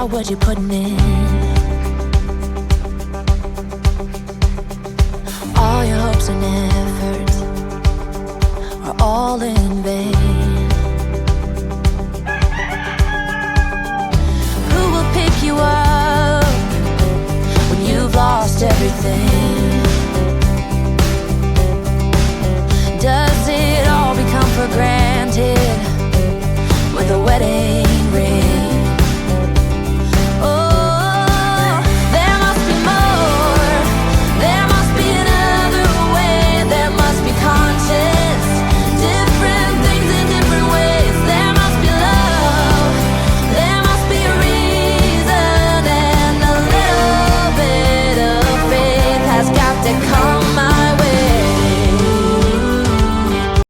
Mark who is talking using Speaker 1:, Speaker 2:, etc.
Speaker 1: about what you're putting in. All your hopes and efforts are all in vain. Who will pick you up when you've lost everything?